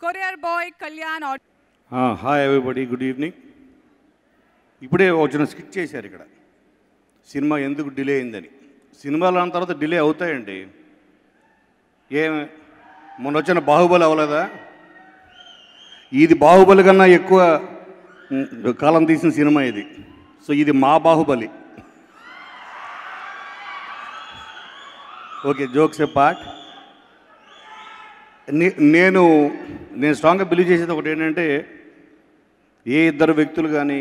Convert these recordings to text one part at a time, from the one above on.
Courier boy Kalyan. Hi everybody, good evening. ఇప్పుడే వచ్చిన skit చేశారు ఇక్కడ, సినిమా ఎందుకు డిలే అయిందని. సినిమాలు అన్న తర్వాత డిలే అవుతాయండి. మొన్న వచ్చిన బాహుబలి అవ్వలేదా? ఇది బాహుబలి కన్నా ఎక్కువ కాలం తీసిన సినిమా ఇది. సో ఇది మా Baahubali. Okay, jokes a part. నేను స్ట్రాంగ్గా బిలీవ్ చేసేది ఒకటి ఏంటంటే, ఏ ఇద్దరు వ్యక్తులు కానీ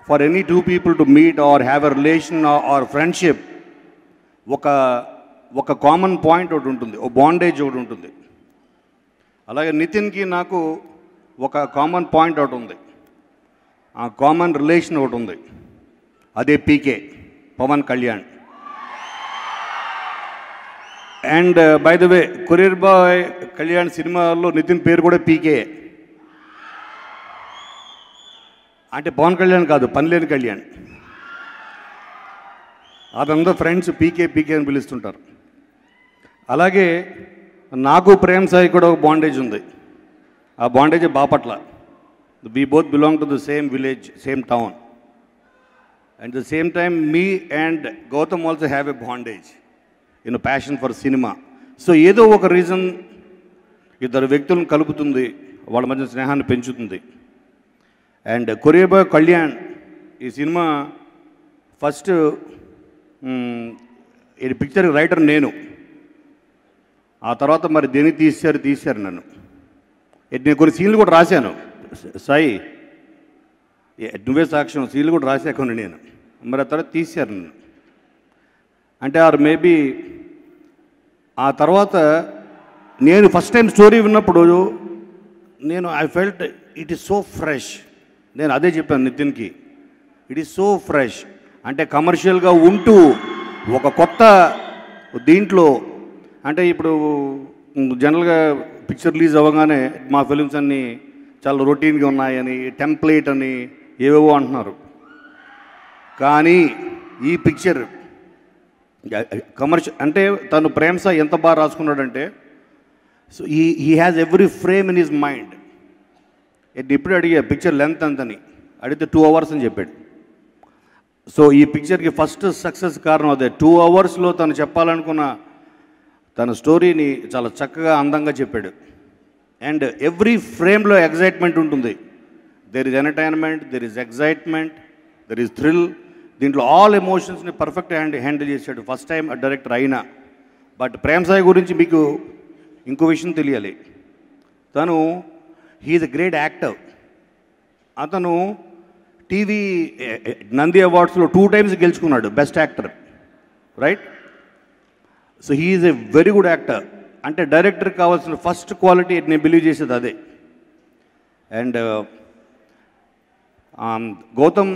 for any two people to meet or have a relation or friendship, ఒక కామన్ పాయింట్ ఒకటి ఉంటుంది, ఒక బాండేజ్ ఒకటి ఉంటుంది. అలాగే నితిన్కి నాకు ఒక కామన్ పాయింట్ ఒకటి ఉంది, ఆ కామన్ రిలేషన్ ఒకటి ఉంది, అదే PK, Pawan Kalyan. And by the way, courier boy Kalyan సినిమాలో నితిన్ పేరు కూడా పీకే. అంటే పవన్ కళ్యాణ్ కాదు, పనిలేని కళ్యాణ్. అదంతా ఫ్రెండ్స్ పీకే పీకే అని పిలుస్తుంటారు. అలాగే నాకు ప్రేమ్ సాయి కూడా ఒక బాండేజ్ ఉంది. ఆ bondage Bapatla. We both belong to the same village, same town. And the same time me and Gautham also have a bondage in passion for cinema. So ఏదో ఒక రీజన్ ఇద్దరు వ్యక్తులను కలుపుతుంది, వాళ్ళ మధ్య స్నేహాన్ని పెంచుతుంది. అండ్ కొరియర్ బాయ్ కళ్యాణ్ ఈ సినిమా ఫస్ట్ ఈ పిక్చర్ రైటర్ నేను. ఆ తర్వాత మరి దేనికి తీశారు నన్ను. నేను కొన్ని సీన్లు కూడా రాశాను. సాయి నువ్వే సాక్ష్యం, సీన్లు కూడా రాశా కొన్ని నేను. మరి ఆ తర్వాత తీశారు నన్ను. అంటే ఆర్ మేబీ ఆ తర్వాత నేను ఫస్ట్ టైం స్టోరీ విన్నప్పుడు I felt it is so fresh. నేను అదే చెప్పాను నితిన్కి, ఇట్ ఈస్ సో ఫ్రెష్. అంటే కమర్షియల్గా ఉంటూ ఒక కొత్త దీంట్లో, అంటే ఇప్పుడు జనరల్గా పిక్చర్ రిలీజ్ అవ్వగానే మా ఫిలిమ్స్ అన్నీ చాలా రొటీన్గా ఉన్నాయని, టెంప్లేట్ అని ఏవేవో అంటున్నారు. కానీ ఈ పిక్చర్ కమర్షియల్, అంటే తను ప్రేమ్ సాయి ఎంత బాగా రాసుకున్నాడంటే, so he has every frame in his mind. ఇప్పుడు అడిగా పిక్చర్ లెంత్ అంతని అడిగితే 2 hours అని చెప్పాడు. సో ఈ పిక్చర్కి ఫస్ట్ సక్సెస్ కారణం అదే. 2 hours తను చెప్పాలనుకున్న తన స్టోరీని చాలా చక్కగా అందంగా చెప్పాడు. అండ్ ఎవ్రీ ఫ్రేమ్లో ఎగ్జైట్మెంట్ ఉంటుంది. There is entertainment, there is excitement, there is thrill. దీంట్లో ఆల్ ఎమోషన్స్ని పర్ఫెక్ట్ హ్యాండిల్ చేశాడు ఫస్ట్ టైం డైరెక్టర్ అయినా. బట్ ప్రేమ్ సాయి గురించి మీకు ఇంకో విషయం తెలియాలి. తను హీఈస్ ఎ గ్రేట్ యాక్టర్. అతను టీవీ నంది అవార్డ్స్లో 2 times గెలుచుకున్నాడు best actor, right? So he's a very good actor. అంటే డైరెక్టర్కి కావాల్సిన ఫస్ట్ క్వాలిటీ నేను బిలీవ్ చేసేది అదే. అండ్ గౌతమ్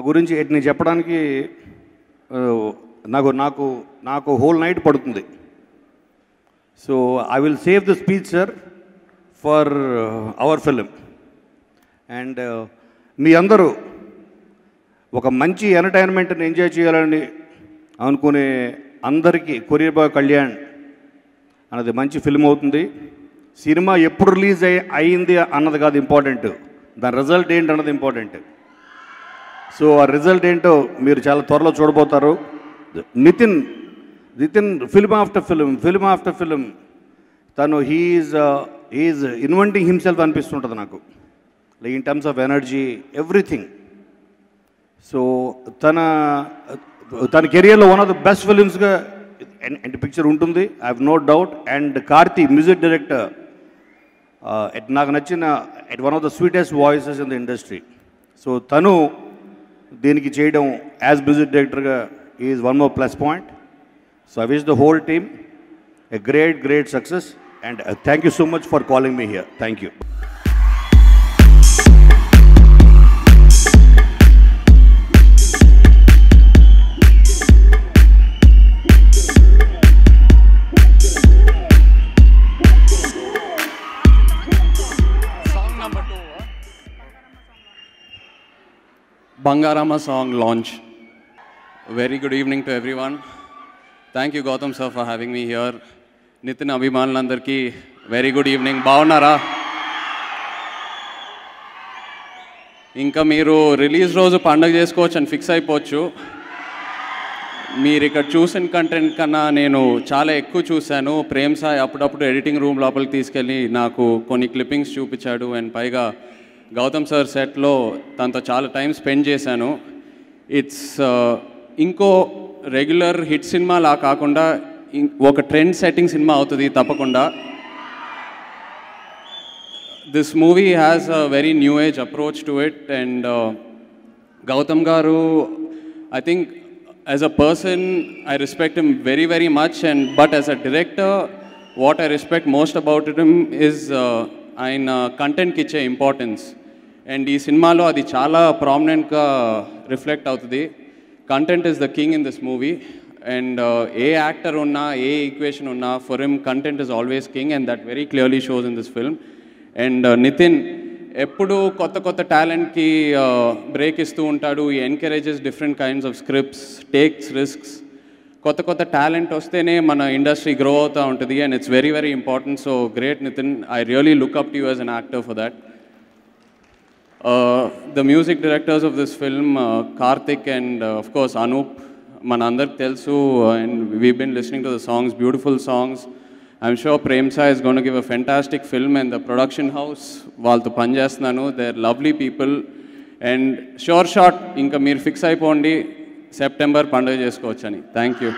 గురించి నేను చెప్పడానికి నాకు హోల్ నైట్ పడుతుంది. So I will save the speech sir for our film. And మీ అందరూ ఒక మంచి ఎంటర్టైన్మెంట్ని ఎంజాయ్ చేయాలని అనుకునే అందరికీ కొరియర్ బాయ్ కళ్యాణ్ అన్నది మంచి ఫిల్మ్ అవుతుంది. సినిమా ఎప్పుడు రిలీజ్ అయ్యింది అన్నది కాదు ఇంపార్టెంట్, దాని రిజల్ట్ ఏంటి అన్నది ఇంపార్టెంట్. సో ఆ రిజల్ట్ ఏంటో మీరు చాలా త్వరలో చూడబోతారు. నితిన్ ఫిల్మ్ ఆఫ్టర్ ఫిల్మ్ తను హీఈస్ ఇన్వెంటింగ్ హిమ్సెల్ఫ్ అనిపిస్తుంటుంది నాకు, like in terms of energy, everything. So తన కెరియర్లో వన్ ఆఫ్ ద బెస్ట్ ఫిలిమ్స్గా పిక్చర్ ఉంటుంది, I have no doubt. And Karthi music director, నాకు నచ్చిన one of the sweetest voices in the industry. So తను దీనికి చేయడం యాజ్ మ్యూజిక్ డైరెక్టర్గా is one more plus point. So I wish the whole team a great success. And thank you so much for calling me here. Thank you. Bangarama song launch. Very good evening to everyone. Thank you, Gautam sir, for having me here. Nitin Abhimanulandarki very good evening. బాగున్నారా? ఇంకా మీరు release రోజు పండగ చేసుకోవచ్చు అని fix అయిపోవచ్చు. మీరు ఇక్కడ చూసిన కంటెంట్ కన్నా నేను చాలా ఎక్కువ చూశాను. ప్రేమ్ సాయి అప్పుడప్పుడు ఎడిటింగ్ రూమ్ లోపలికి తీసుకెళ్ళి నాకు కొన్ని క్లిప్పింగ్స్ చూపించాడు. అండ్ పైగా గౌతమ్ సార్ సెట్లో తనతో చాలా టైం స్పెండ్ చేశాను. ఇట్స్ ఇంకో రెగ్యులర్ హిట్ సినిమా లా కాకుండా ఒక ట్రెండ్ సెట్టింగ్ సినిమా అవుతుంది తప్పకుండా. This movie has a very new age approach to it. And Gautham garu, I think as a person, I respect him very, very much. But as a director, what I respect most about him is ఆయన కంటెంట్కి ఇచ్చే importance. And ఈ సినిమాలో అది చాలా ప్రామినెంట్గా reflect అవుతుంది. Content is the king in this movie. And ఏ actor ఉన్నా, ఏ ఈక్వేషన్ ఉన్నా, for him content is always king. And that very clearly shows in this film. And Nithin ఎప్పుడు కొత్త కొత్త టాలెంట్కి బ్రేక్ ఇస్తూ ఉంటాడు. He encourages different kinds of scripts, takes risks. కొత్త కొత్త టాలెంట్ వస్తేనే మన ఇండస్ట్రీ గ్రో అవుతూ ఉంటుంది. And it's very very important. So great Nithin, I really look up to you as an actor for that. The music directors of this film, Karthik and of course Anoop, మన అందరికి తెలుసు. And we been listening to the songs, beautiful songs. I'm sure Prem Sai is going to give a fantastic film. And the production house, వాళ్ళతో పనిచేస్తున్నాను, they're lovely people. And sure shot, ఇంకా మీరు fix అయిపోండి, September పండుగ చేసుకోవచ్చని. Thank you.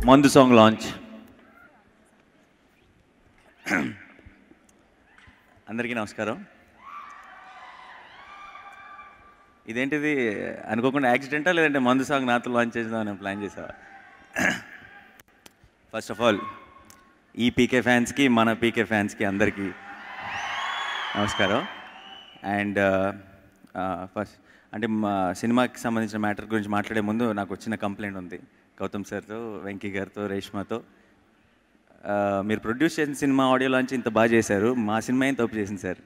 మందు song launch. అందరికీ నమస్కారం. ఇదేంటిది అనుకోకుండా యాక్సిడెంటా లేదంటే మందు సాంగ్ నాతో లాంచ్ చేద్దామని ప్లాన్ చేసావా? ఫస్ట్ ఆఫ్ ఆల్ ఈ పీకే ఫ్యాన్స్కి, మన పీకే ఫ్యాన్స్కి అందరికీ నమస్కారం. అండ్ ఫస్ట్ అంటే మా సినిమాకి సంబంధించిన మ్యాటర్ గురించి మాట్లాడే ముందు నాకు వచ్చిన కంప్లైంట్ ఉంది గౌతమ్ సార్తో, వెంకీ గారితో, రేష్మాతో. మీరు ప్రొడ్యూస్ చేసిన సినిమా ఆడియో లాంచ్ ఇంత బాగా చేశారు, మా సినిమా ఏం తప్పు చేసింది సార్?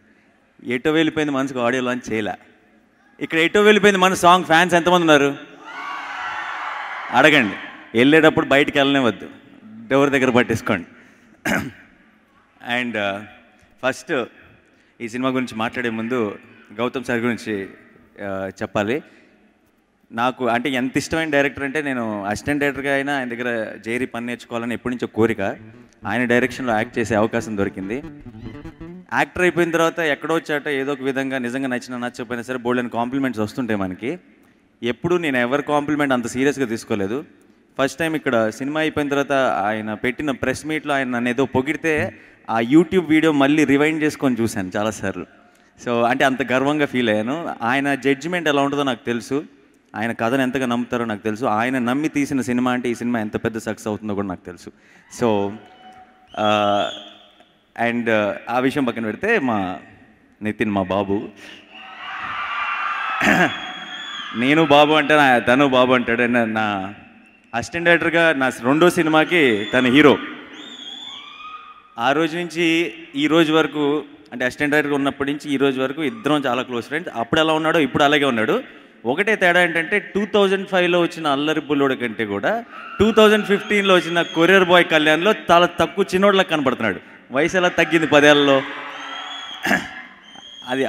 ఎటో వెళ్ళిపోయింది మనసుకు ఆడియో లాంచ్ చేయలే. ఇక్కడ ఎటో వెళ్ళిపోయింది మన సాంగ్ ఫ్యాన్స్ ఎంతమంది ఉన్నారు అడగండి. వెళ్ళేటప్పుడు బయటికి వెళ్ళనే వద్దు, డోర్ దగ్గర పట్టేసుకోండి. అండ్ ఫస్ట్ ఈ సినిమా గురించి మాట్లాడే ముందు గౌతమ్ సార్ గురించి చెప్పాలి. నాకు అంటే ఎంత ఇష్టమైన డైరెక్టర్ అంటే, నేను అసిస్టెంట్ డైరెక్టర్గా అయినా ఆయన దగ్గర చేరి పని నేర్చుకోవాలని ఎప్పటి నుంచో కోరిక. ఆయన డైరెక్షన్లో యాక్ట్ చేసే అవకాశం దొరికింది. యాక్టర్ అయిపోయిన తర్వాత ఎక్కడో చాట ఏదో ఒక విధంగా నిజంగా నచ్చకపోయినా సరే బోల్డెన్ కాంప్లిమెంట్స్ వస్తుంటాయి మనకి. ఎప్పుడు నేను ఎవరి కాంప్లిమెంట్ అంత సీరియస్గా తీసుకోలేదు. ఫస్ట్ టైం ఇక్కడ సినిమా అయిపోయిన తర్వాత ఆయన పెట్టిన ప్రెస్ మీట్లో ఆయన నన్ను ఏదో పొగిడితే ఆ యూట్యూబ్ వీడియో మళ్ళీ రివైండ్ చేసుకొని చూశాను చాలాసార్లు. సో అంటే అంత గర్వంగా ఫీల్ అయ్యాను. ఆయన జడ్జిమెంట్ ఎలా ఉంటుందో నాకు తెలుసు, ఆయన కథను ఎంతగా నమ్ముతారో నాకు తెలుసు, ఆయన నమ్మి తీసిన సినిమా అంటే ఈ సినిమా ఎంత పెద్ద సక్సెస్ అవుతుందో కూడా నాకు తెలుసు. సో అండ్ ఆ విషయం పక్కన పెడితే మా నితిన్ మా బాబు. నేను బాబు అంటే తను బాబు అంటాడు. నా అసిస్టెంట్ డైరెక్టర్గా నా రెండో సినిమాకి తను హీరో. ఆ రోజు నుంచి ఈ రోజు వరకు, అంటే అసిస్టెంట్ డైరెక్టర్గా ఉన్నప్పటి నుంచి ఈ రోజు వరకు ఇద్దరం చాలా క్లోజ్ ఫ్రెండ్స్. అప్పుడు ఎలా ఉన్నాడో ఇప్పుడు అలాగే ఉన్నాడు. ఒకటే తేడా ఏంటంటే 2005లో వచ్చిన అల్లరి బుల్లోడు కంటే కూడా 2015లో వచ్చిన కొరియర్ బాయ్ కళ్యాణ్లో చాలా తక్కువ చిన్నోళ్ళకి కనపడుతున్నాడు. వయసు ఎలా తగ్గింది 10 ఏళ్ళలో,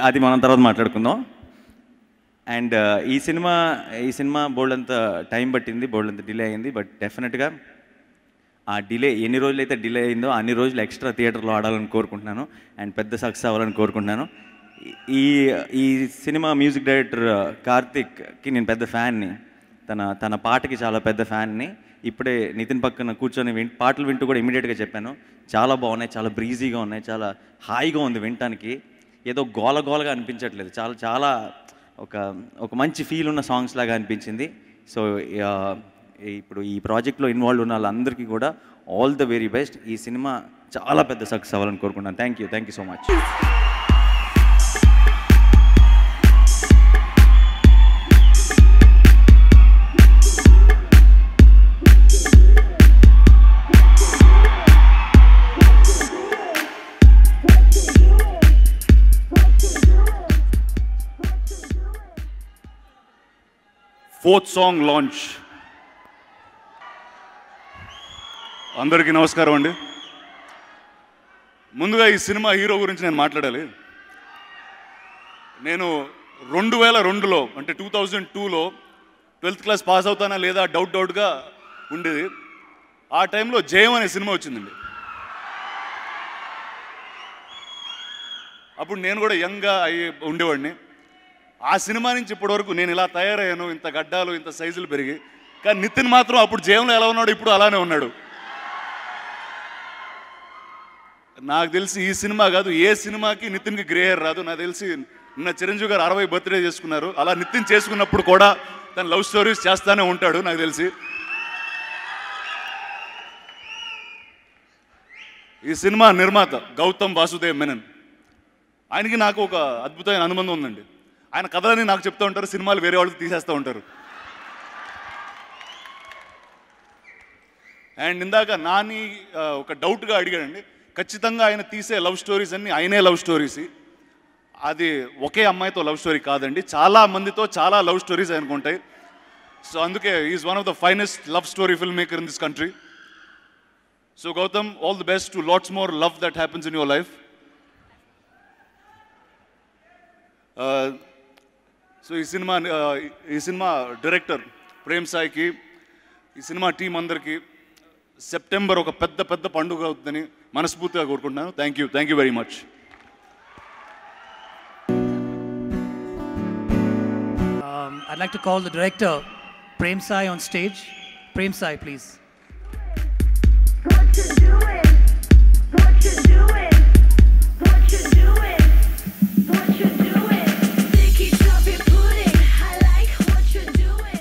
అది మనం తర్వాత మాట్లాడుకుందాం. అండ్ ఈ సినిమా బోల్డ్ అంత టైం పట్టింది, బోల్డ్ అంత డిలే అయింది. బట్ డెఫినెట్గా ఆ డిలే ఎన్ని రోజులైతే డిలే అయిందో అన్ని రోజులు ఎక్స్ట్రా థియేటర్లో ఆడాలని కోరుకుంటున్నాను. అండ్ పెద్ద సక్సెస్ అవ్వాలని కోరుకుంటున్నాను. ఈ సినిమా మ్యూజిక్ డైరెక్టర్ కార్తిక్కి నేను పెద్ద ఫ్యాన్ని, తన పాటకి చాలా పెద్ద ఫ్యాన్ని. ఇప్పుడే నితిన్ పక్కన కూర్చొని పాటలు వింటూ కూడా ఇమీడియట్గా చెప్పాను, చాలా బాగున్నాయి, చాలా బ్రీజీగా ఉన్నాయి, చాలా హాయిగా ఉంది వినటానికి. ఏదో గోలగోలగా అనిపించట్లేదు, చాలా చాలా ఒక మంచి ఫీల్ ఉన్న సాంగ్స్ లాగా అనిపించింది. సో ఇప్పుడు ఈ ప్రాజెక్ట్లో ఇన్వాల్వ్ ఉన్న వాళ్ళందరికీ కూడా ఆల్ ద వెరీ బెస్ట్. ఈ సినిమా చాలా పెద్ద సక్సెస్ అవ్వాలని కోరుకుంటున్నాను. Thank you so much. 4th song launch. అందరికీ నమస్కారం అండి. ముందుగా ఈ సినిమా హీరో గురించి నేను మాట్లాడాలి. నేను 2002లో అంటే 2002లో 12th క్లాస్ పాస్ అవుతానా లేదా డౌట్గా ఉండేది. ఆ టైంలో జయం అనే సినిమా వచ్చిందండి. అప్పుడు నేను కూడా యంగ్గా అయ్యి ఉండేవాడిని. ఆ సినిమా నుంచి ఇప్పటివరకు నేను ఇలా తయారయ్యాను, ఇంత గడ్డాలు ఇంత సైజులు పెరిగి. కానీ నితిన్ మాత్రం అప్పుడు జయంలో ఎలా ఉన్నాడు ఇప్పుడు అలానే ఉన్నాడు. నాకు తెలిసి ఈ సినిమా కాదు ఏ సినిమాకి నితిన్కి గ్రే హెయిర్ రాదు. నాకు తెలిసి నిన్న చిరంజీవి గారు 60 బర్త్డే చేసుకున్నారు. అలా నితిన్ చేసుకున్నప్పుడు కూడా తన లవ్ స్టోరీస్ చేస్తానే ఉంటాడు నాకు తెలిసి. ఈ సినిమా నిర్మాత గౌతమ్ వాసుదేవ్ మెనన్. ఆయనకి నాకు ఒక అద్భుతమైన అనుబంధం ఉందండి. ఆయన కథలని నాకు చెప్తూ ఉంటారు, సినిమాలు వేరే వాళ్ళకి తీసేస్తూ ఉంటారు. అండ్ ఇందాక నాని ఒక డౌట్గా అడిగాడండి. ఖచ్చితంగా ఆయన తీసే లవ్ స్టోరీస్ అన్నీ ఆయనే లవ్ స్టోరీస్. అది ఒకే అమ్మాయితో లవ్ స్టోరీ కాదండి, చాలా మందితో చాలా లవ్ స్టోరీస్ ఆయనకు ఉంటాయి. సో అందుకే is one of the finest love story film maker in this country. So Gautham, all the best to lots more love that happens in your life. So ఈ cinema director Prem సాయికి, ఈ cinema team అందరికీ September ఒక పెద్ద పండుగ అవుతుందని మనస్ఫూర్తిగా కోరుకుంటున్నాను. Thank you very much. I'd like to call the director, Prem Sai, on stage. Prem Sai, please. What you doing? What you doing? What you doing? What you doing? Sticky toffee pudding. I like what you're doing.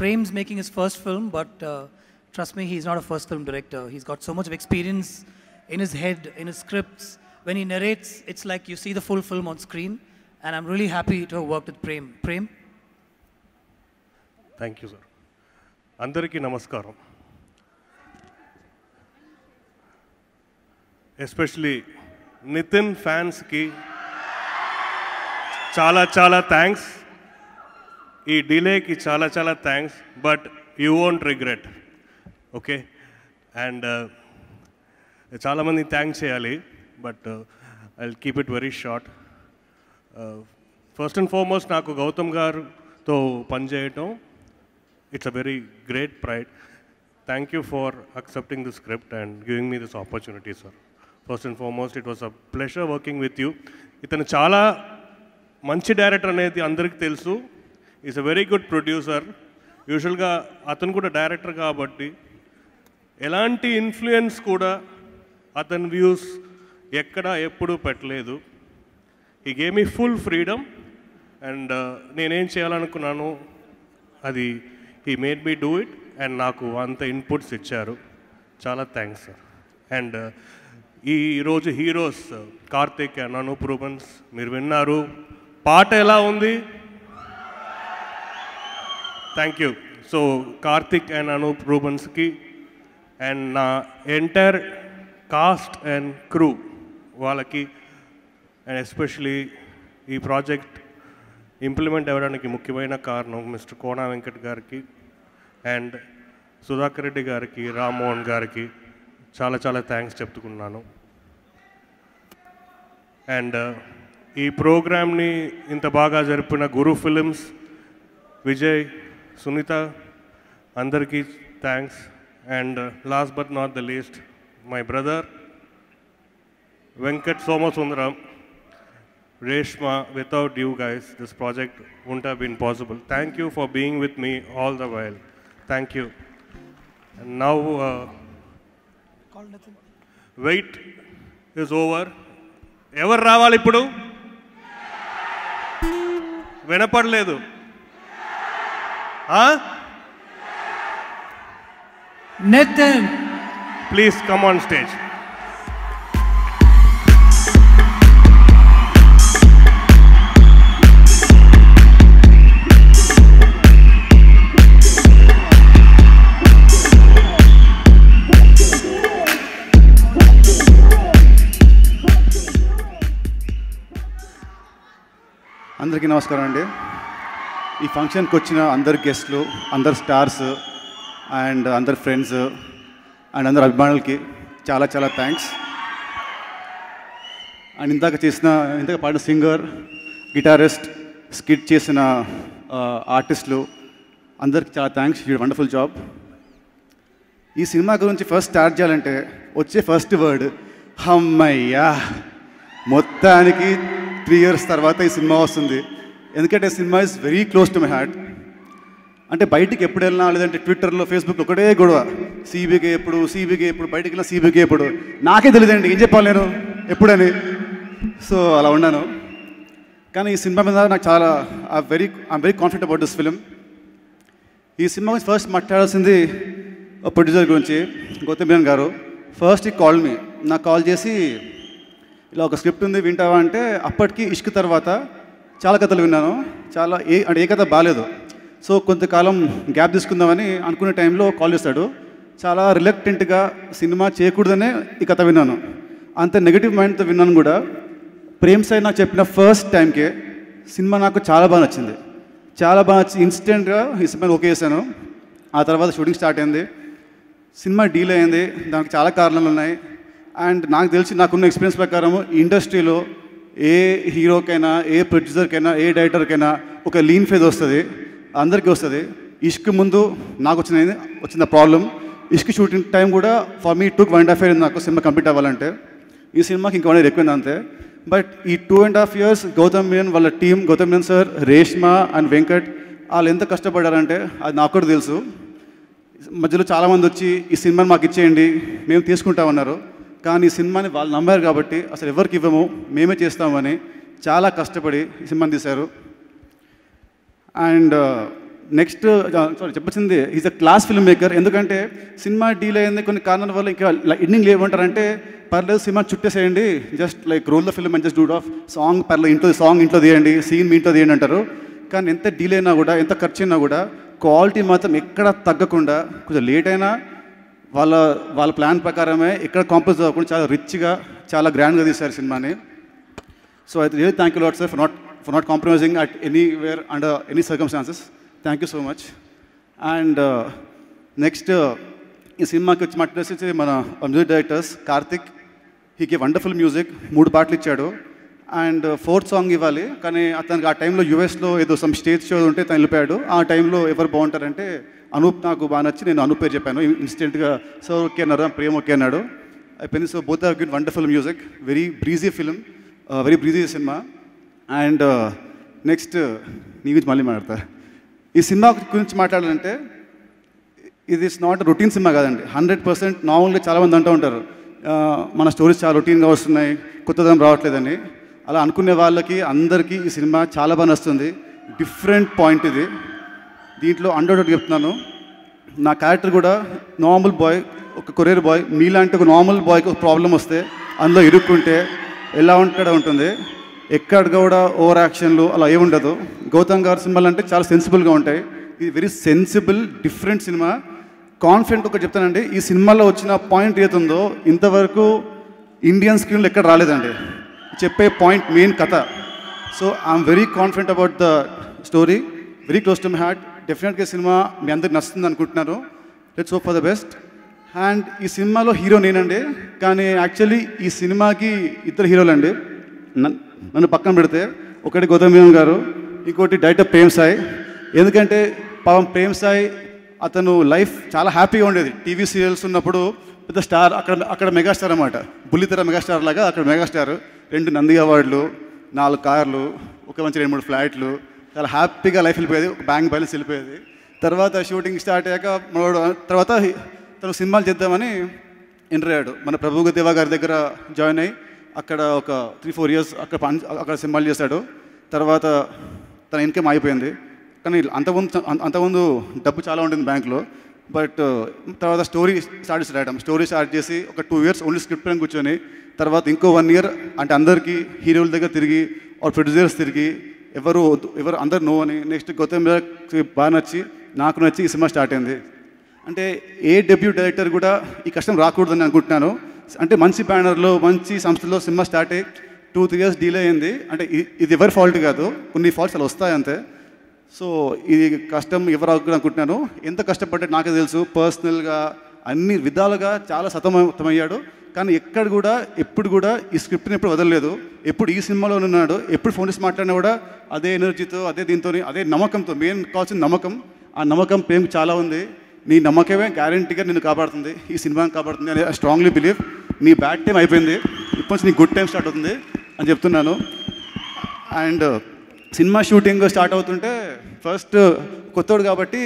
Prem's making his first film, but trust me, he's not a first film director. He's got so much of experience in his head, in his scripts. When he narrates, it's like you see the full film on screen. And I'm really happy to have worked with Prem. Prem? Thank you sir. అందరికీ నమస్కారం. Especially Nitin ఫ్యాన్స్కి చాలా thanks. ఈ డిలేకి చాలా thanks, but you won't regret. Okay, and చాలామంది thanks చేయాలి, but I will keep it very short. First and foremost నాకు గౌతమ్ గారితో పనిచేయటం it's a very great pride. Thank you for accepting the script and giving me this opportunity, sir. First and foremost, it was a pleasure working with you. Itanu chaala manchi director anedi andariki telusu. He's a very good producer. Usually ga atanu kuda director kabatti elanti influence kuda atanu views ekkada eppudu petaledu. He gave me full freedom and nenu em cheyalanukunnanu adi he made me do it and నాకు అంత inputs ఇచ్చారు. చాలా thanks sir. And ఈరోజు heroes Karthik and Anoop Rubens మీరు విన్నారు. పాట ఎలా ఉంది? Thank you. So Karthik and Anoop రూబెన్స్కి అండ్ నా ఎంటైర్ కాస్ట్ అండ్ క్రూ వాళ్ళకి, అండ్ ఎస్పెషలీ ఈ ప్రాజెక్ట్ ఇంప్లిమెంట్ అవ్వడానికి ముఖ్యమైన కారణం మిస్టర్ కోనా వెంకట్ గారికి అండ్ సుధాకర్ రెడ్డి గారికి, రామ్మోహన్ గారికి చాలా థ్యాంక్స్ చెప్తున్నాను. అండ్ ఈ ప్రోగ్రామ్ని ఇంత బాగా జరిపిన గురు ఫిలిమ్స్, విజయ్, సునీత అందరికీ thanks. And last but not the least my brother Venkat Somasundaram, Reshma, without you guys, this project wouldn't have been possible. Thank you for being with me all the while. Thank you. And now, wait is over. Ever రావాలి ఇప్పుడు? వినపడలేదు. Nitin! Please come on stage. అందరికీ నమస్కారం అండి. ఈ ఫంక్షన్కి వచ్చిన అందరు గెస్ట్లు, అందరు స్టార్స్ అండ్ అందరు ఫ్రెండ్స్ అండ్ అందరు అభిమానులకి చాలా చాలా థ్యాంక్స్. అండ్ ఇందాక పాడిన సింగర్, గిటారిస్ట్, స్కిట్ చేసిన ఆర్టిస్టులు అందరికి చాలా థ్యాంక్స్. You wonderful job. ఈ సినిమా గురించి ఫస్ట్ స్టార్ట్ చేయాలంటే వచ్చే ఫస్ట్ వర్డ్ అమ్మయ్యా. మొత్తానికి 3 years తర్వాత ఈ సినిమా వస్తుంది. ఎందుకంటే cinema is very close to my heart. అంటే బయటికి ఎప్పుడు వెళ్ళినా, లేదంటే ట్విట్టర్లో, ఫేస్బుక్లో ఒకటే గొడవ, సీబీకే ఎప్పుడు, బయటికి వెళ్ళినా సీబీకే ఎప్పుడు. నాకే తెలియదండి ఏం చెప్పాలి నేను ఎప్పుడని. సో అలా ఉన్నాను. కానీ ఈ సినిమా మీద నాకు చాలా I'm very confident about this film. ఈ సినిమా గురించి ఫస్ట్ మాట్లాడాల్సింది ప్రొడ్యూసర్ గురించి, గౌతమ్ మీనన్ గారు. ఫస్ట్ ఈ కాల్ మీ, నాకు కాల్ చేసి ఇలా ఒక స్క్రిప్ట్ ఉంది వింటావా అంటే, అప్పటికి ఇష్క్ తర్వాత చాలా కథలు విన్నాను. చాలా ఏ కథ బాగాలేదు. సో కొంతకాలం గ్యాప్ తీసుకుందామని అనుకునే టైంలో కాల్ చేస్తాడు. చాలా రిలక్టెంట్గా సినిమా చేయకూడదనే ఈ కథ విన్నాను. అంత నెగిటివ్ మైండ్తో విన్నాను కూడా. ప్రేమ్ సాయి నాకు చెప్పిన ఫస్ట్ టైంకే సినిమా నాకు చాలా బాగా నచ్చింది. చాలా బాగా నచ్చి ఇన్స్టెంట్గా ఈ సినిమాని ఓకే చేశాను. ఆ తర్వాత షూటింగ్ స్టార్ట్ అయింది. సినిమా డీల్ అయింది. దానికి చాలా కారణాలు ఉన్నాయి. అండ్ నాకు తెలిసి నాకున్న ఎక్స్పీరియన్స్ ప్రకారం ఇండస్ట్రీలో ఏ హీరోకైనా, ఏ ప్రొడ్యూసర్కైనా, ఏ డైరెక్టర్కైనా ఒక లీన్ ఫేజ్ వస్తుంది, అందరికీ వస్తుంది. ఇష్క్ ముందు నాకు వచ్చిన ప్రాబ్లం. ఇష్క్ షూటింగ్ టైం కూడా ఫర్ మీ టుక్ 1.5 years నాకు సినిమా కంప్లీట్ అవ్వాలంటే. ఈ సినిమాకి ఇంకా 1 year ఎక్కువైంది అంతే. బట్ ఈ 2.5 years గౌతమ్ మీనన్ వాళ్ళ team, Gautham Menon sir, Reshma and Venkat, వాళ్ళు ఎంత కష్టపడ్డారంటే అది నాకు కూడా తెలుసు. మధ్యలో చాలామంది వచ్చి ఈ సినిమాని మాకు ఇచ్చేయండి, మేము తీసుకుంటామన్నారు. కానీ ఈ సినిమాని వాళ్ళు నమ్మారు కాబట్టి అసలు ఎవరికి ఇవ్వము, మేమే చేస్తామని చాలా కష్టపడి ఈ సినిమాని తీశారు. అండ్ నెక్స్ట్ చెప్పొచ్చింది, is a class film maker. ఎందుకంటే సినిమా డీల్ అయింది కొన్ని కారణాల వల్ల. ఇంకా ఎండింగ్ ఏమంటారంటే, పర్లేదు సినిమా చుట్టేసేయండి, just like roll the film and just do of song, పర్లేదు సాంగ్ ఇంట్లో తీయండి, సీన్ మీ ఇంట్లో తీయండి అంటారు. కానీ ఎంత డీల్ అయినా కూడా, ఎంత ఖర్చు అయినా కూడా క్వాలిటీ మాత్రం ఎక్కడ తగ్గకుండా, కొంచెం లేట్ అయినా వాళ్ళ ప్లాన్ ప్రకారమే ఎక్కడ కాంప్రమైజ్ అవ్వకుండా చాలా రిచ్గా, చాలా గ్రాండ్గా తీశారు సినిమాని. So I really thank you lot sir for not compromising at anywhere under any circumstances. Thank you so much. And next ఈ సినిమాకి వచ్చి మాట్లాడేసి మన music directors Karthik, he gay wonderful music. 3 పాటలు ఇచ్చాడు. అండ్ 4th సాంగ్ ఇవ్వాలి, కానీ అతనికి ఆ టైంలో యూఎస్లో ఏదో సమ్ స్టేజ్ షో ఉంటే తను వెళ్ళిపోయాడు. ఆ టైంలో ఎవరు బాగుంటారంటే అనూప్ నాకు బాగా నచ్చి నేను అనూప్ పేరు చెప్పాను. ఇన్స్టెంట్గా సార్ ఓకే అన్నారు, ప్రేమ్ ఓకే అన్నాడు. అయిపోయింది. So both have given wonderful music, very breezy film, very breezy cinema. And next నీ గురించి మళ్ళీ మాట్లాడతా. ఈ సినిమా గురించి మాట్లాడాలంటే ఇది ఇస్ నాట్ రొటీన్ సినిమా కాదండి. 100% నార్మల్గా చాలామంది అంటూ ఉంటారు మన స్టోరీస్ చాలా రొటీన్గా వస్తున్నాయి, కొత్తదనం రావట్లేదని. అలా అనుకునే వాళ్ళకి అందరికీ ఈ సినిమా చాలా బాగా నచ్చుతుంది. డిఫరెంట్ పాయింట్ ఇది. దీంట్లో అండర్డోట్ చెప్తున్నాను, నా క్యారెక్టర్ కూడా నార్మల్ బాయ్, ఒక కొరియర్ బాయ్. మీలాంటి ఒక నార్మల్ బాయ్కి ఒక ప్రాబ్లం వస్తే అందులో ఇరుక్కుంటే ఎలా ఉంటుంది. ఎక్కడ కూడా ఓవర్ యాక్షన్లు అలా ఏముండదు. గౌతమ్ గారి సినిమాలు అంటే చాలా సెన్సిబుల్గా ఉంటాయి. ఇది very sensible, different cinema. Confident ఒకటి చెప్తానండి, ఈ సినిమాలో వచ్చిన పాయింట్ ఏతుందో ఇంతవరకు ఇండియన్ స్క్రీన్లో ఎక్కడ రాలేదండి. చెప్పే పాయింట్ మెయిన్ కథ. So I'm very confident about the story, very close to my heart. డెఫినెట్గా సినిమా మీ అందరికి నచ్చుతుంది అనుకుంటున్నాను. Let's hope for the best. And ఈ సినిమాలో హీరో నేనండి, కానీ యాక్చువల్లీ ఈ సినిమాకి 2 హీరోలు అండి. నన్ను పక్కన పెడితే ఒకటి గౌతమ్ మీనన్ గారు, ఇంకోటి డైరెక్టర్ ప్రేమ్ సాయి. ఎందుకంటే పాపం ప్రేమ్ సాయి అతను లైఫ్ చాలా హ్యాపీగా ఉండేది. టీవీ సీరియల్స్ ఉన్నప్పుడు పెద్ద స్టార్, అక్కడ మెగాస్టార్ అన్నమాట. బుల్లితెర మెగాస్టార్ లాగా అక్కడ మెగాస్టార్. 2 నంది అవార్డులు, 4 కార్లు, ఒక మంచి 2-3 ఫ్లాట్లు, చాలా హ్యాపీగా లైఫ్ వెళ్ళిపోయేది. ఒక బ్యాంక్ బ్యాలెన్స్ వెళ్ళిపోయేది. తర్వాత షూటింగ్ స్టార్ట్ అయ్యాక తర్వాత తను సినిమాలు చేద్దామని ఎంటర్ అయ్యాడు. మన ప్రభు దేవా గారి దగ్గర జాయిన్ అయ్యి అక్కడ ఒక 3-4 years అక్కడ సినిమాలు చేశాడు. తర్వాత తన ఇన్కమ్ అయిపోయింది. కానీ అంతకుముందు డబ్బు చాలా ఉంటుంది బ్యాంక్లో. బట్ తర్వాత స్టోరీ స్టార్ట్ చేసి ఒక 2 years ఓన్లీ స్క్రిప్ట్ అని కూర్చొని, తర్వాత ఇంకో 1 year అంటే అందరికీ హీరోల దగ్గర తిరిగి, ప్రొడ్యూసర్స్ తిరిగి, ఎవరు అందరు నో అని. నెక్స్ట్ గౌతమ్ బాగా నచ్చి, నాకు నచ్చి ఈ సినిమా స్టార్ట్ అయింది. అంటే ఏ డెబ్యూ డైరెక్టర్ కూడా ఈ కష్టం రాకూడదని అనుకుంటున్నాను. అంటే మంచి బ్యానర్లో, మంచి సంస్థలో సినిమా స్టార్ట్ అయ్యి 2-3 years డిలే అయింది. అంటే ఇది ఎవరి ఫాల్ట్ కాదు, కొన్ని ఫాల్ట్స్ అలా వస్తాయి అంతే. సో ఇది కష్టం ఎవరు అనుకుంటున్నాను. ఎంత కష్టపడ్డా నాకే తెలుసు. పర్సనల్గా అన్ని విధాలుగా చాలా సతమతమయ్యాడు. కానీ ఎప్పుడు కూడా ఈ స్క్రిప్ట్ని ఎప్పుడు వదలలేదు. ఎప్పుడు ఈ సినిమాలో ఉన్నాడు. ఎప్పుడు ఫోన్ చేసి మాట్లాడినా కూడా అదే ఎనర్జీతో, అదే దీంతో, అదే నమ్మకంతో. మెయిన్ కావాల్సిన నమ్మకం. ఆ నమ్మకం ప్రేమ్ చాలా ఉంది. నీ నమ్మకమే గ్యారంటీగా నిన్ను కాపాడుతుంది, ఈ సినిమాని కాపాడుతుంది అని ఐ స్ట్రాంగ్లీ బిలీవ్. నీ బ్యాడ్ టైం అయిపోయింది, ఇప్పటి నుంచి నీ గుడ్ టైం స్టార్ట్ అవుతుంది అని చెప్తున్నాను. అండ్ సినిమా షూటింగ్ స్టార్ట్ అవుతుంటే ఫస్ట్ కొత్తోడు కాబట్టి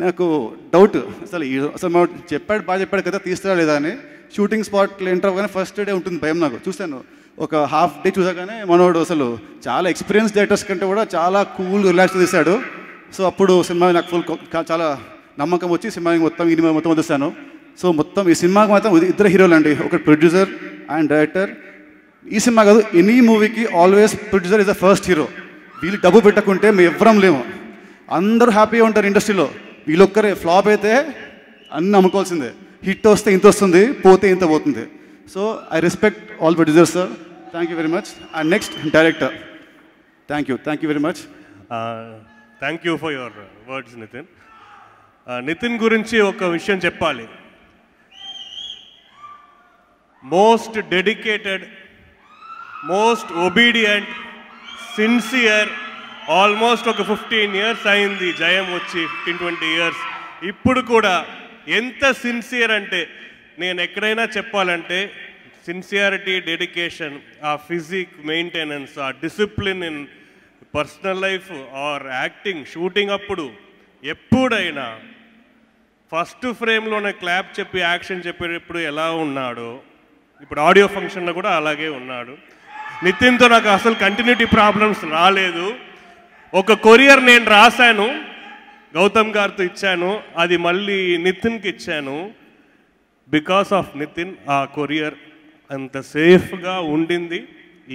నాకు డౌట్, అసలు బాగా చెప్పాడు కదా, తీస్తాడా లేదా అని. షూటింగ్ స్పాట్లో ఎంటర్ అవ్వగానే ఫస్ట్ డే ఉంటుంది భయం. నాకు చూశాను, ఒక హాఫ్ డే చూసాగానే మనోడు అసలు చాలా ఎక్స్పీరియన్స్ డైరెక్టర్స్ కంటే కూడా చాలా కూల్ రిలాక్స్ తీశాడు. సో అప్పుడు సినిమా నాకు చాలా నమ్మకం వచ్చి సినిమాకి మొత్తం వదిలేస్తాను. సో మొత్తం ఈ సినిమాకి మాత్రం ఇద్దరు హీరోలు అండి, ఒక ప్రొడ్యూసర్ అండ్ డైరెక్టర్. ఈ సినిమా కాదు, ఎనీ మూవీకి always producer is the first hero. వీళ్ళు డబ్బు పెట్టకుంటే మేము ఎవ్వరం లేము. అందరూ హ్యాపీగా ఉంటారు ఇండస్ట్రీలో. వీళ్ళొక్కరే ఫ్లాప్ అయితే అన్నీ అమ్ముకోవాల్సిందే. హిట్ వస్తే ఇంత వస్తుంది, పోతే ఇంత పోతుంది. So I respect all producers sir. Thank you very much. And next director. Thank you very much. Thank you for your words Nithin. Nithin గురించి ఒక విషయం చెప్పాలి. Most dedicated, most obedient, sincere. Almost ఒక 15 years అయింది జయం వచ్చి, 15-20 years. ఇప్పుడు కూడా ఎంత సిన్సియర్ అంటే, నేను ఎక్కడైనా చెప్పాలంటే సిన్సియారిటీ, డెడికేషన్, ఆ ఫిజిక్ మెయింటెనెన్స్, ఆ discipline in personal life or acting, shooting అప్పుడు ఎప్పుడైనా ఫస్ట్ ఫ్రేమ్లోనే క్లాప్ చెప్పి యాక్షన్ చెప్పేటప్పుడు ఎలా ఉన్నాడో ఇప్పుడు ఆడియో ఫంక్షన్లో కూడా అలాగే ఉన్నాడు. నితిన్తో నాకు అసలు కంటిన్యూటీ ప్రాబ్లమ్స్ రాలేదు. ఒక కొరియర్ నేను రాశాను, గౌతమ్ గారితో ఇచ్చాను, అది మళ్ళీ నితిన్కి ఇచ్చాను. బికాస్ ఆఫ్ నితిన్ ఆ కొరియర్ అంత సేఫ్గా ఉండింది,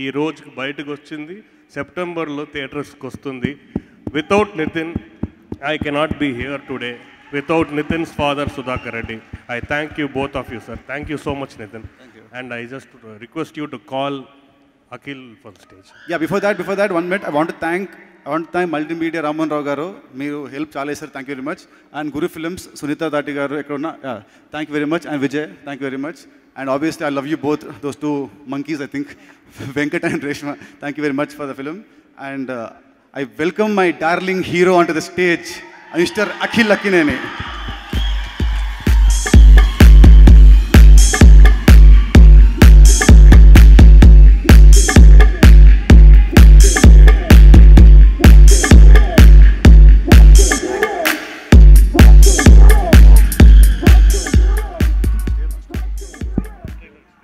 ఈ రోజుకి బయటకు వచ్చింది, సెప్టెంబర్లో థియేటర్స్కి వస్తుంది. Without Nithin I cannot be here today. Without Nitin's father, Sudhakar Reddy. I thank you, both of you, sir. Thank you so much, Nitin. Thank you. And I just request you to call Akhil for the stage. Yeah, before that, 1 minute, I want to thank Multimedia Raman Rao garu. Meeru help chaala sir. Thank you very much. And Guru Films, Sunita Dati garu ekkadunna. Yeah, thank you very much. And Vijay, thank you very much. And obviously, I love you both, those two monkeys, I think, Venkat and Reshma. Thank you very much for the film. And I welcome my darling hero onto the stage, Mr. Akhil Akkineni.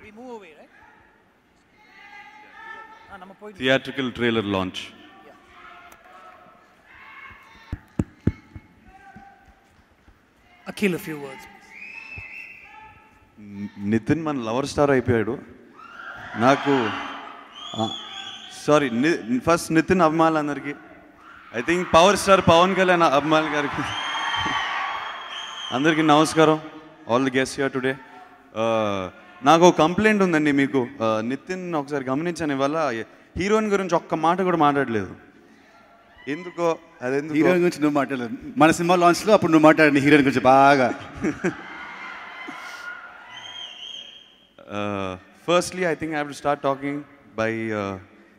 We move away, right? Nama point. Theatrical trailer launch. Akhil, a few words. Nithin మన lover star అయిపోయాడు. నాకు sorry, first Nithin అభిమానులందరికీ, I think power star Pawan Kalyan అభిమానుల గారికి అందరికీ నమస్కారం. All the guests here today. నాకు ఒక కంప్లైంట్ ఉందండి మీకు. నితిన్ ఒకసారి గమనించాను, ఇవాళ హీరోయిన్ గురించి ఒక్క మాట కూడా మాట్లాడలేదు. ఎందుకో అదెందుకు? హీరోయిన్ గురించి నువ్వు మాట్లాడలేదు. మన సినిమా లాంచ్లో అప్పుడు నువ్వు మాట్లాడండి హీరోయిన్ గురించి బాగా. Firstly, I think I have to start talking by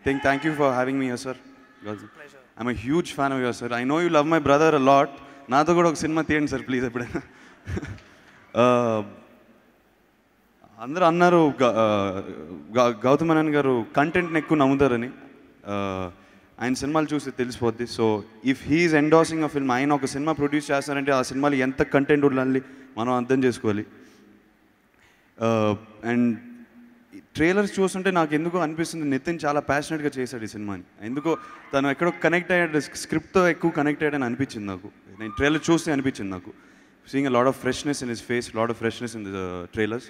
saying thank you for having me here, sir. Pleasure. I'm a huge fan of yours, sir. I know you love my brother a lot. నాతో కూడా ఒక cinema తీయండి sir please ఎప్పుడైనా. అందరూ అన్నారు గౌతమ్ మేనన్ గారు కంటెంట్ని ఎక్కువ నమ్ముతారని. ఆయన సినిమాలు చూసి తెలిసిపోద్ది. So if he's endorsing a film, ఆయన ఒక సినిమా ప్రొడ్యూస్ చేస్తారంటే ఆ సినిమాలో ఎంత కంటెంట్ ఉండాలి మనం అర్థం చేసుకోవాలి. అండ్ ట్రైలర్స్ చూస్తుంటే నాకు ఎందుకో అనిపిస్తుంది నితిన్ చాలా ప్యాషనెట్గా చేశాడు ఈ సినిమాని. ఎందుకో తను ఎక్కడో కనెక్ట్ అయ్యాడు, స్క్రిప్ట్తో ఎక్కువ కనెక్ట్ అయ్యాడని అనిపించింది నాకు. నేను ట్రైలర్ చూస్తే అనిపించింది నాకు. Seeing a lot of freshness in his face, lot of freshness in the trailers.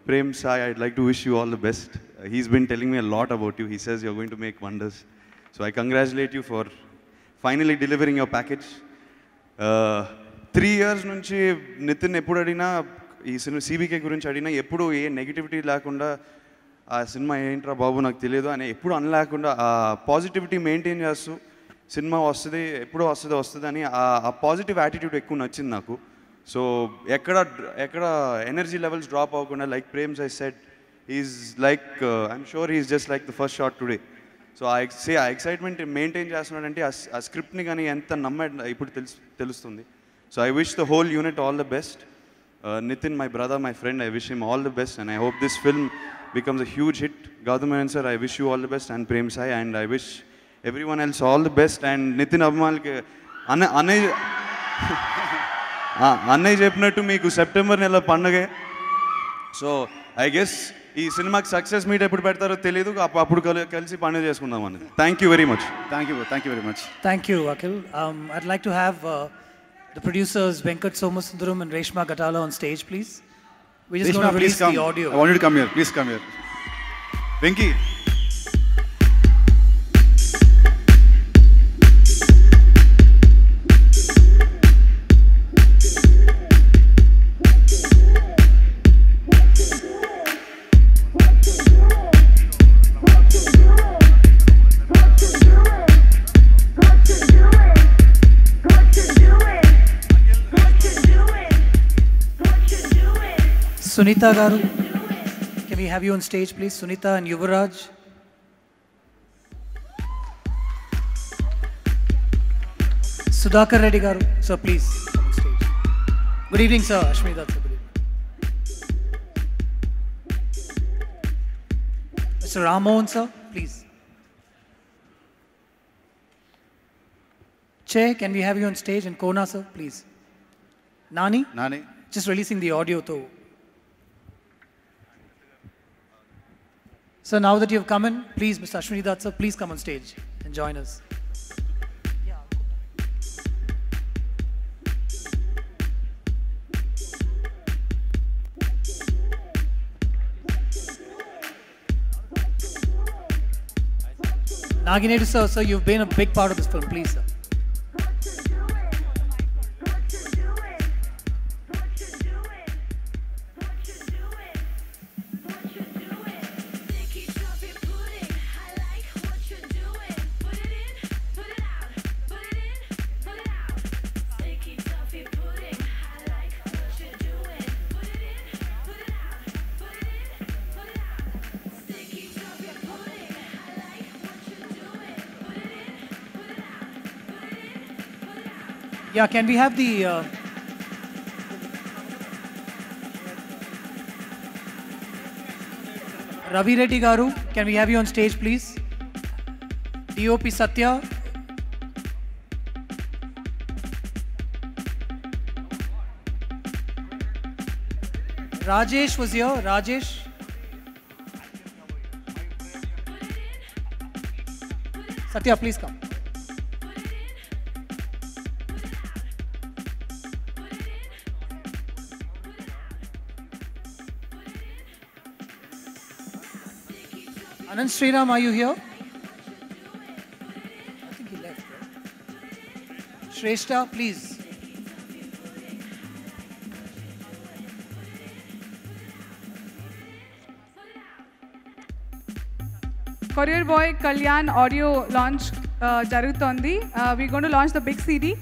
Prem Sai, I'd like to wish you all the best. He's been telling me a lot about you. He says you're going to make wonders. So I congratulate you for finally delivering your package. 3 years నుంచి నితిన్ ఎప్పుడు అడిగినా ఈ cinema సిబికే గురించి అడిగినా ఎప్పుడు ఏ negativity లేకుండా ఆ cinema ఏంట్రా బాబు నాకు తెలియదు అని ఎప్పుడు అనలేకుండా ఆ పాజిటివిటీ మెయింటైన్ చేస్తూ సినిమా వస్తుంది ఎప్పుడో వస్తుంది అని ఆ పాజిటివ్ యాటిట్యూడ్ ఎక్కువ నచ్చింది నాకు. సో ఎక్కడ ఎనర్జీ లెవెల్స్ డ్రాప్ అవ్వకుండా, like Prem's I said, is like I'm sure is just like the first shot today. So ఆ ఎక్సైట్మెంట్ మెయింటైన్ చేస్తున్నాడంటే ఆ స్క్రిప్ట్ని కానీ ఎంత నమ్మాడు ఇప్పుడు తెలుస్తుంది. So I wish the whole unit all the best. Nitin, my brother, my friend, I wish him all the best, and I hope this film becomes a huge hit. Gautam Menon sir, I wish you all the best, and Prem Sai, and I wish everyone else all the best. And Nitin Abhimal, అన్నయ్య చెప్పినట్టు మీకు September నెల పండగే. So I guess ఈ సినిమాకి success meet ఎప్పుడు పెడతారో తెలియదు, అప్పుడు కలిసి పండుగ చేసుకుందాం అని. Thank you very much. Thank you very much. Thank you, Akhil. I'd like to have the producers Venkat Somasundaram and Reshma Gatala on stage, please. We're just going to release the audio. I want you to come here. Please come here. Venki. Sunita Garu, can we have you on stage, please? Sunita and Yuvraj. Sudhakar Reddy Garu, sir, please come on stage. Good evening, sir. Ashmi Dutt, sir. Good evening. Mr. Rammohan, sir, please. Che, can we have you on stage? And Kona, sir, please. Nani? Just releasing the audio too. So now that you have come in, please, Mr. Ashwini Dutt, sir, please come on stage and join us. Nagineti sir, you've been a big part of this film, please, sir. Yeah, can we have the Ravi Reddy Garu, can we have you on stage, please? DOP Satya. Rajesh was here. Rajesh. Satya, please come. Anand Sriram, are you here? I think he left. Right? Shrestha, please. Courier Boy Kalyan audio launch jarugutondi. We're going to launch the big CD.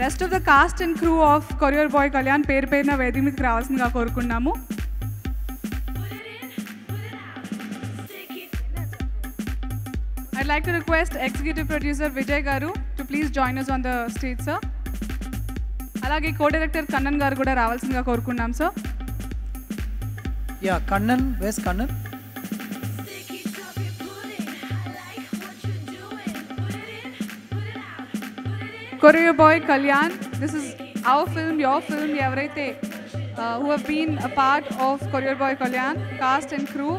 Rest of the cast and crew of Courier Boy Kalyan పేరున వేదిక మీదకి రావాల్సిందిగా కోరుకున్నాము. I'd like to request Executive Producer Vijay Garu to please join us on the stage, sir. అలాగే co-director Kannan గారు కూడా రావాల్సిందిగా కోరుకున్నాం, sir. Yeah, Kannan, where's Kannan? Courier Boy Kalyan, this is our film, your film. ఎవరైతే who have been a part of Courier Boy Kalyan, cast and crew,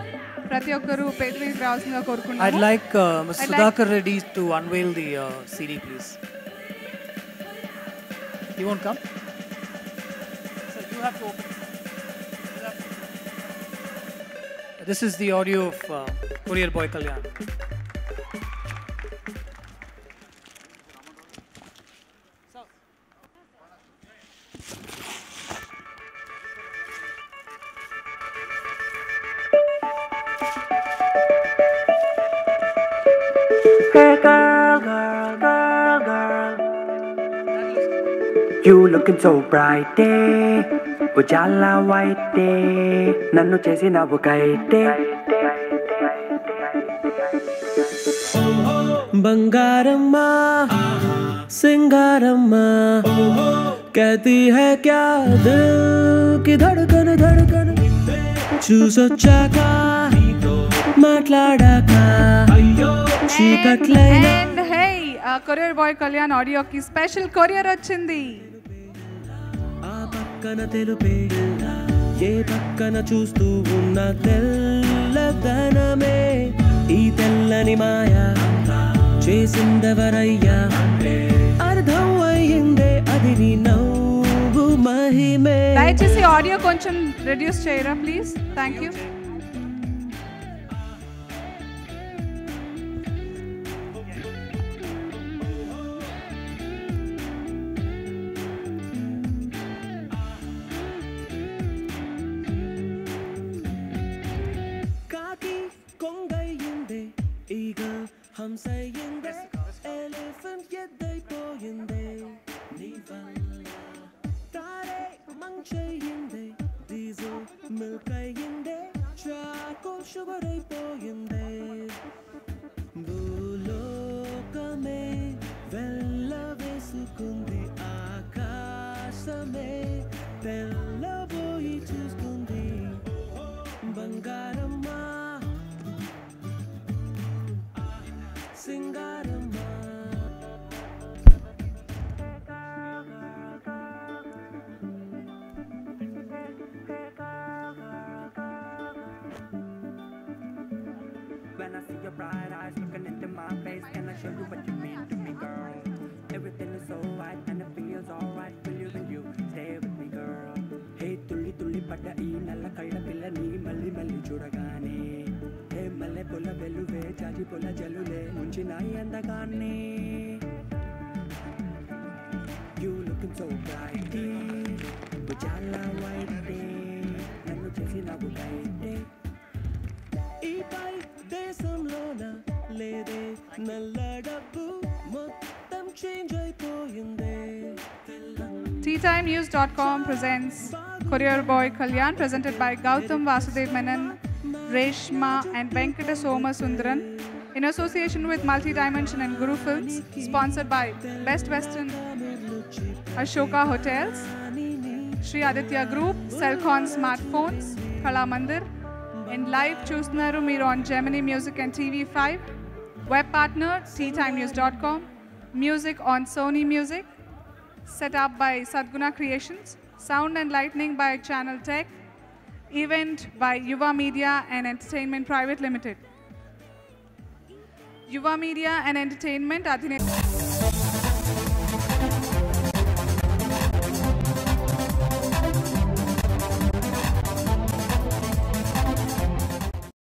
ప్రతి ఒక్కరు పేరు మీద రావాల్సిందిగా కోరుకున్నాము. I'd like Mr. Sudhakar Reddy to unveil the CD, please. He won't come? Sir, you have to open it. This is the audio of Courier Boy Kalyan. Hey girl, girl, girl, You looking so bright day, ujala white day, nannu chesi navu kaite. बंगारम्मा सिंगारम्मा कहती है क्या दिल की धड़कन धड़कन చూసొచ్చాక మాట్లాడాక చీకట్లైన And hey, Courier Boy Kalyan audio ki special courier వచ్చింది. ఆ పక్కన తెలుపే ఏ పక్కన చూస్తూ ఉన్న తెల్లదనమే ఈ తెల్లని మాయా చేసిందెవరయ్యా అర్థం అయ్యిందే అది నీ నవ్వు మహిమే. దయచేసి ఆడియో కొంచెం రెడ్యూస్ చేయరా ప్లీజ్. Thank you. కాకి కొంగయ్యిందే ఈగల్ హంసయ్యిందే ఎలిఫెంట్ ఎద్దైపోయిందే నీ వల్ల Taare మంచయ్యిందే diesel milk అయ్యిందే charcoal sugar అయిపోయిందే భూలోకమే వెళ్ళవేసుకుంది ఆకాశమే తెల్లబోయి చూస్తుంది బంగారమ్మా సింగారమ్మా. When I see your bright eyes looking into my face, can I show you what you mean to me, girl? Everything is so right and it feels alright. Will you stay with me, girl? Hey, tulli tulli padda ee nalla kalla pilla nee malli malli chudagane. Hey, malle pola veluve chaji pola jalule munchi nayi andagaane. You looking so bright, ujala white day, nannu chesi nagu kaite. ఈ పై దేశంలోన లేదే నల్ల డబ్బు మొత్తం change అయిపోయిందే. TeaTimeNews.com presents Courier Boy Kalyan, presented by Gautam Vasudev Menon, Reshma and Venkata Soma Sundaran, in association with Multi-Dimension and Guru Films, sponsored by Best Western, Ashoka Hotels, Sri Aditya Group, Cellcon Smartphones, Kala Mandir, and live చూస్తున్నారు మీరు on Gemini Music and TV5. Web partner TeaTimeNews.com. Music on Sony Music. Set up by Sadguna Creations. Sound and lighting by Channel Tech. Event by Yuva Media and Entertainment Private Limited. Yuva Media and Entertainment Adhineta